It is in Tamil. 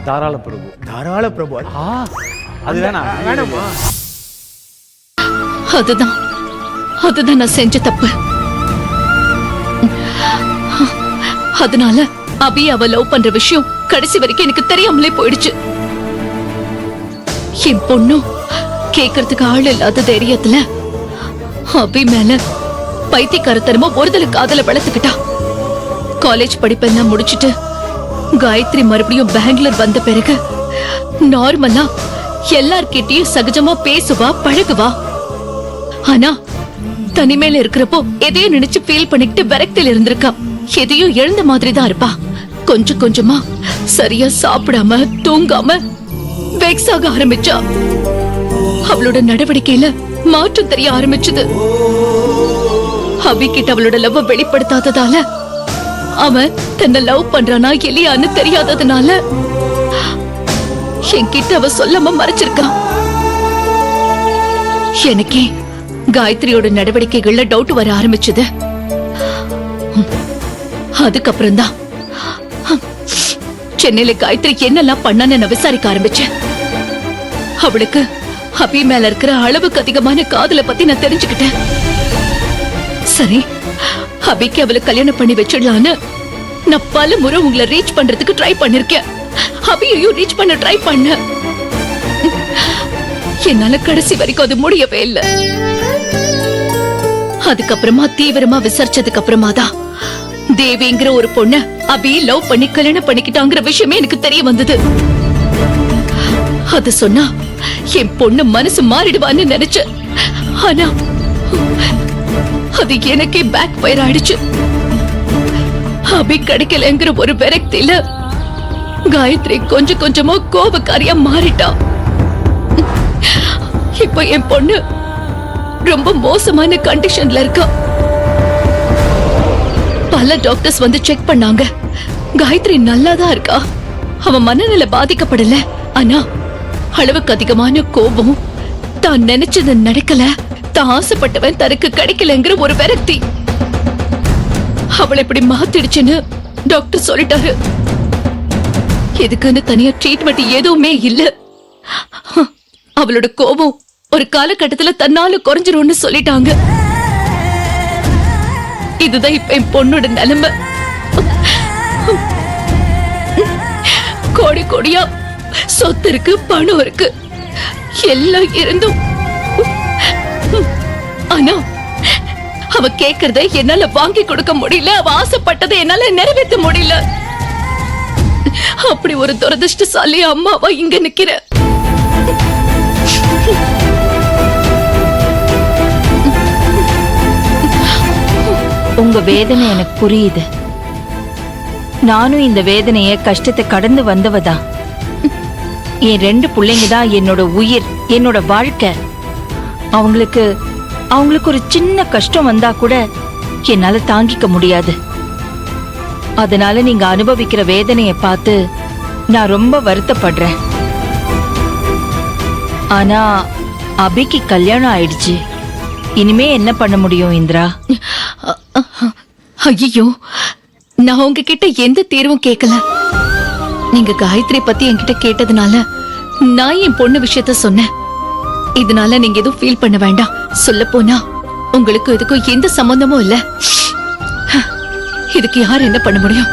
தாராள பிரபு அது வேணாமா? அதுதான் நான் செஞ்ச தப்பு. அதனால அபி அவ லவ் பண்ற விஷயம் கடைசி வரைக்கும் எனக்கு தெரியாமலே போயிடுச்சு. என் பொண்ணும் கேக்குறதுக்கு ஆள் இல்லாத தைரியத்துல அபி மேல பைத்தியக்காரத்தனமா ஒருதல காதல வளர்த்துக்கிட்டா. காலேஜ் படிப்பெல்லாம் முடிச்சிட்டு காயத்ரி மறுபடியும் பெங்களூர் வந்த பிறகு நார்மலா எல்லார்கிட்டயும் சகஜமா பேசுவா, பழகுவா. ஆனா தனிமையில இருக்கிறப்போ எதையும் நினைச்சு ஃபீல் பண்ணிக்கிட்டு விரக்தியில இருந்திருக்கா. எதையும் எழுந்த மாதிரி தான் இருப்பா. கொஞ்சம் கொஞ்சமா சரியா சாப்பிடாம தூங்காம வெக்ஸ் ஆக ஆரம்பிச்சா. அவளோட நடவடிக்கையில மாற்றம் தெரிய ஆரம்பிச்சது. அபிகிட்ட அவளோட லவ் வெளிப்படுத்தாததால, அவன் தன்னை லவ் பண்றானா இல்லையான்னு தெரியாததுனால என்கிட்ட அவ சொல்லாம மறைச்சிருக்கான். எனக்கே காயத்ரியோட நடவடிக்கைகள்ல டவுட் வர ஆரம்பிச்சது. அதுக்கப்புறம் தான் சென்னையில காயத்ரி என்னெல்லாம் பண்ணான்னு நான் விசாரிக்க ஆரம்பிச்சேன். அவளுக்கு அபி மேல இருக்கிற அளவுக்கு அதிகமான காதலை பத்தி நான் தெரிஞ்சுக்கிட்டேன். சரி, அபிக்கு அவளை கல்யாணம் பண்ணி வச்சிடலான்னு நான் பல முறை உங்களை ரீச் பண்றதுக்கு ட்ரை பண்ணிருக்கேன். அபியையும் ரீச் பண்ண ட்ரை பண்ண. என்னால கடைசி வரைக்கும் அது முடியவே இல்லை. அதுக்கப்புறமா தீவிரமா விசாரிச்சதுக்கு அப்புறமா தான் தேவிங்கிற ஒரு பொண்ண அபி லவ் பண்ணி கல்யாணம் பண்ணிக்கிட்டாங்கிற விஷயமே எனக்கு தெரிய வந்தது. அது சொன்னா என் பொண்ணு மனசு மாறிடுவான்னு நினைச்சேன். ஆனா அது எனக்கே பேக் ஃபயர் ஆயிடுச்சு. அபி கிடைக்கலங்கிற ஒரு விரக்தியில காயத்ரி கொஞ்சம் கொஞ்சமா கோபக்காரியா மாறிட்டா. இப்ப என் பொண்ணு ரொம்ப மோசமான கண்டிஷன்ல இருக்கா. பல டாக்டர்ஸ் வந்து செக் பண்ணாங்க. காயத்ரி நல்லாதான் இருக்கா. அவன் மனநிலை பாதிக்கப்படல. ஆனா அளவுக்கு அதிகமான கோபம், தான் நினைச்சது நடக்கல, தான் ஆசைப்பட்டவன் தனக்கு கிடைக்கலங்கிற ஒரு விரக்தி அவளை இப்படி மாத்திடுச்சுன்னு டாக்டர் சொல்லிட்டாரு. இதுக்குன்னு தனியா ட்ரீட்மெண்ட் எதுவுமே இல்ல. அவளோட கோபம் ஒரு காலகட்டத்துல தன்னால குறைஞ்சிரும்னு சொல்லிட்டாங்க. இதுதான் இப்ப என் பொண்ணோட நிலைமை. கோடி கோடியா சொத்து இருக்கு, பணம் இருக்கு, எல்லாம் இருந்தும் ஆனா அவ கேக்குறத என்னால வாங்கி கொடுக்க முடியல. அவ ஆசைப்பட்டதை என்னால நிறைவேற்ற முடியல. அப்படி ஒரு துரதிருஷ்டசாலி அம்மாவா இங்க நிக்கிற. உங்க வேதனை எனக்கு புரியுது. நானும் இந்த வேதனைய கஷ்டத்தை கடந்து வந்தவதா. என் 2 பிள்ளைங்க தான் என்னோட உயிர், என்னோட வாழ்க்கை. அவங்களுக்கு ஒரு சின்ன கஷ்டம் வந்தா கூட என்னால தாங்கிக்க முடியாது. அதனால நீங்க அனுபவிக்கிற வேதனைய பார்த்து நான் ரொம்ப வருத்தப்படுறேன். ஆனா அபிக்கு கல்யாணம் ஆயிடுச்சு. இனிமே என்ன பண்ண முடியும் இந்திரா? ஐயோ, நான் உங்ககிட்ட எந்த தீர்வும் கேட்கல. நீங்க காயத்ரி பத்தி என்கிட்ட கேட்டதுனால நான் என் பொண்ணு விஷயத்த சொன்னேன். இதனால நீங்க எதுவும் ஃபீல் பண்ண வேண்டாம். சொல்ல போனா உங்களுக்கு இதுக்கும் எந்த சம்பந்தமும் இல்ல. இதுக்கு யார் என்ன பண்ண முடியும்?